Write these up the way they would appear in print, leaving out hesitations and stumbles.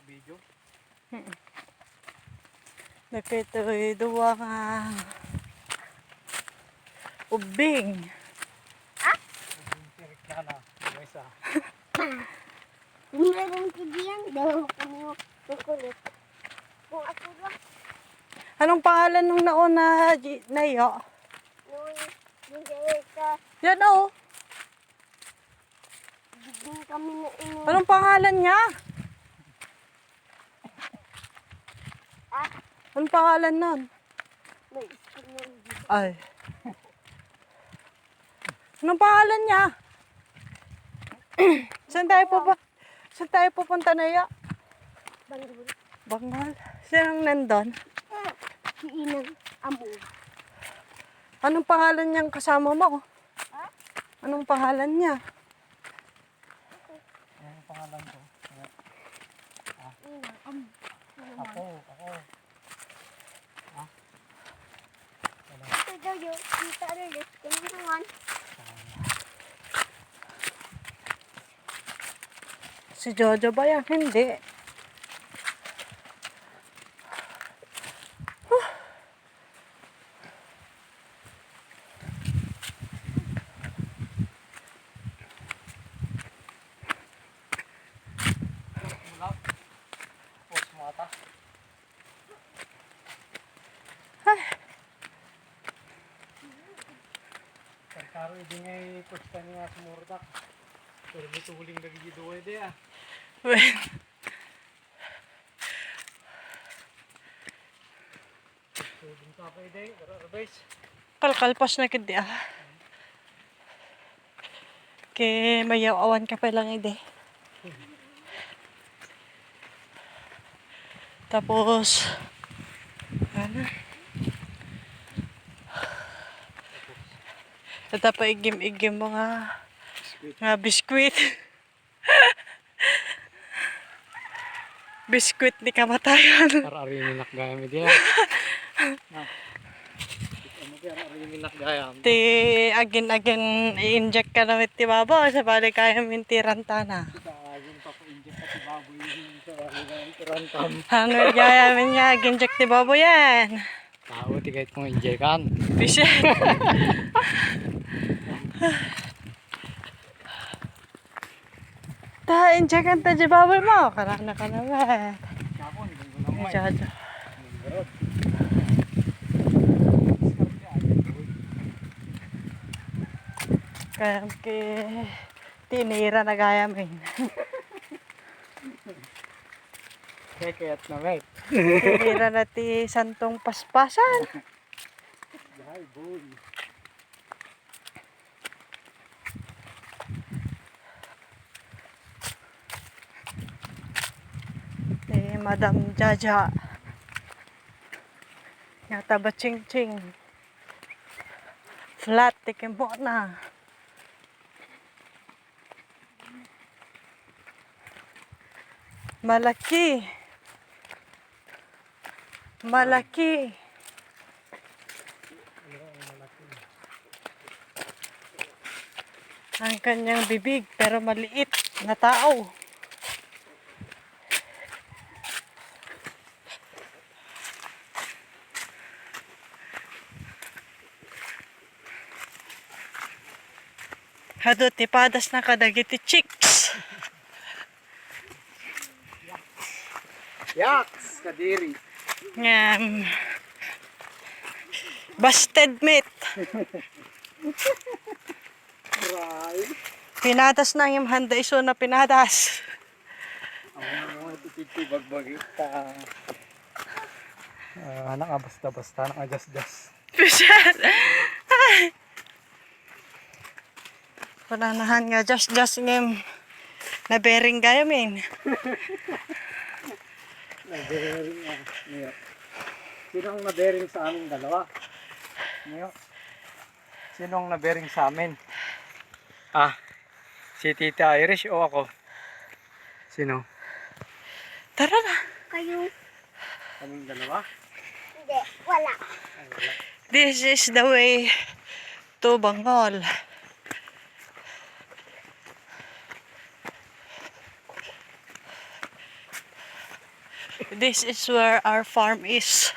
video. Nakito'y duwa nga ubing. Tirik na na. Isa. Hindi rin kibiyang daw kami kukulit. Kung ako lang, Anong pangalan nung nauna, Nayo? noon, hindi ka, Yan o. bigyan kami na ino. Anong pangalan niya? Ah, Anong pangalan nun? may iskul na dito. Ay. Anong pangalan niya? Saan tayo pupunta na ya? Banggol. Bangal. Sinong nandun? Si Inang Amo. Anong pangalan niyang kasama mo? Ha? Anong pangalan niya? Ang pangalan ko. Inang Amo. Ako. Ito daw yun. Kita ulit. Kaya naman. Si Jojo ba yan? Hindi. Mulap. Post mata. Pagkaro hindi ngay pusta niya sumurdak. Pero dito huling gagigido ay dia. Huling ka pa ide. Arbais. Kalkalpas na kidi ah. Kay mayaw awan ka pa lang ide. Tapos ano? At pa igim-igim mga biskwit. Biskwit ni kamatayan. Para arinin nakgaya mi dia. Na. Ano kaya arinin nakgaya. Ti agin i-inject ka na with ti babo sa bali kaya mintiran tana. Ayun pa po inject at baboy sa arinin tirantam. Ano gaya min nga inject ti babo yan. Tao tigay kong injekan. Bisit. Ta inject ta di babo mo. Karana ka naman. Kapon gano'n mo. Jojo. Kaya tinira na gaya min. Kekayat na mate. Tinira na ti santong paspasan. Ay, boy. Madam Jaja. Yata ba ching-ching. Flat, tikim mo na. Malaki. Malaki. Ang kanyang bibig pero maliit na tao. Hado tipadas na kadagiti chicks. Yaks! Kadiri. Ngam. Busted meat. Right. Pinadas na yung handa iso na pinadas. Ang mga tititi bagbagita. Anak basta-basta, anak just. Pananahan nga just ngem na bearing kayo min. Nabering nga. Niyo. Sinong nabering sa amin dalawa? Niyo. Sinong nabering sa amin? Si Tita Irish o ako? Sino? Tara na. Kayo, Kaming dalawa? hindi, wala. Ay, wala. This is the way to Bangol. This is where our farm is.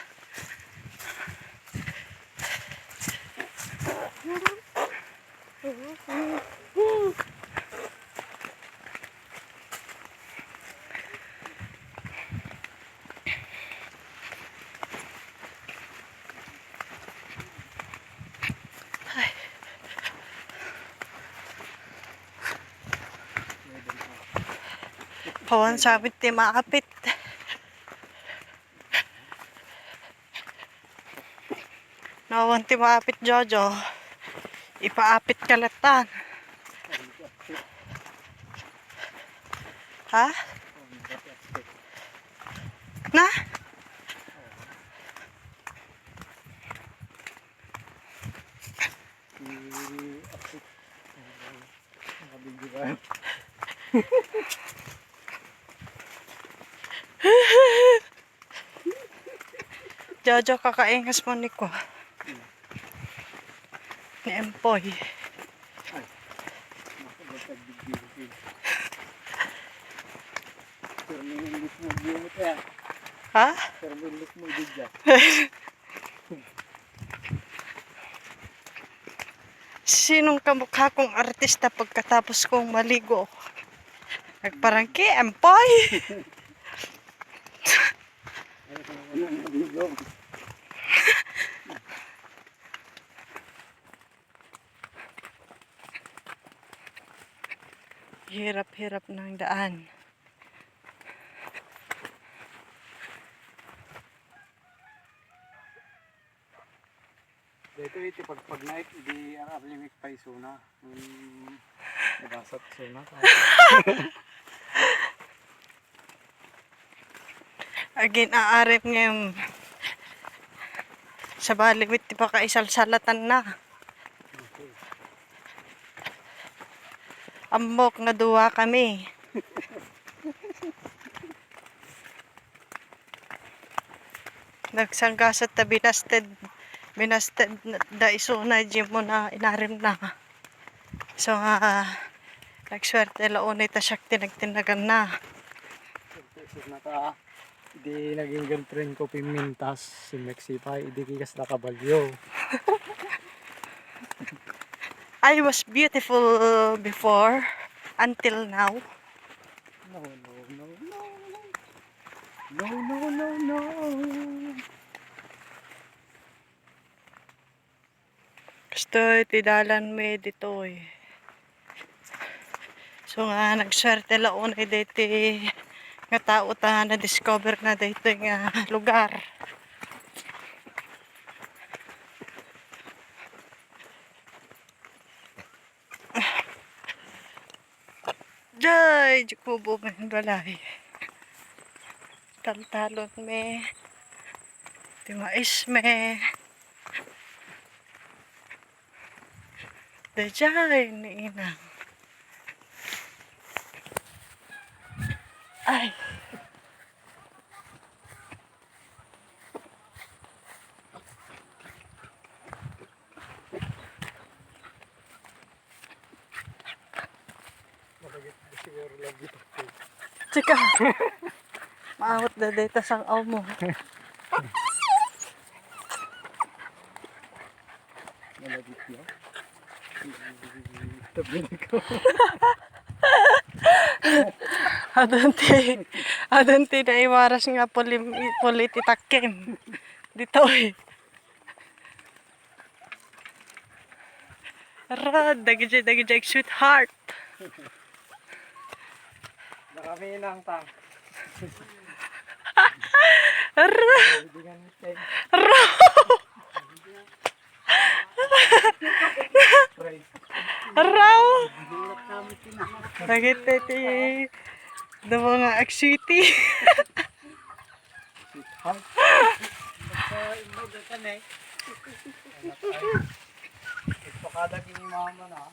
Pawan sabit ti maapit. Nawan ti maapit Jojo. Ipaapit kalatan. Ha? Na? Jojo kakaingas mo ni ko. Ni Empoy. Ha? Sinong kamukha kong artista pagkatapos kong maligo? Nagparangki, Empoy! Hirap-hirap ng daan. Dito iti pag night di aramik pa isuna. Nabasat suna. Again, aarip ngayon. Sa balimit, di pa kaisalsalatan na. Ambok nga duwa kami. Nagsanggasat ta binasted da iso na gym mo na inarim na. So nagswerte launay ta syakti nagtinagan na. Di naging girlfriend ko Pimintas si Mexipay, di kikas nakabalyo. I was beautiful before until now. No, no, no, no. No, no, no, no. Gusto itidalan mo dito eh. So nga nagswerte launay dito nga tao ta na discover na dito nga lugar. Jay, kubo men balay. Taltalon me. Timais me. Dajay ni inang. Ay. Tsika. Maawat na data sang aw mo. Malagit na. Tabi ko. Adonti na iwaras nga polititakim. Dito eh. Rad, dagijay, sweetheart. Marami nang tang. Rad. Raw. Bagit iti do mga akswiti. Ipakadag ni mama na.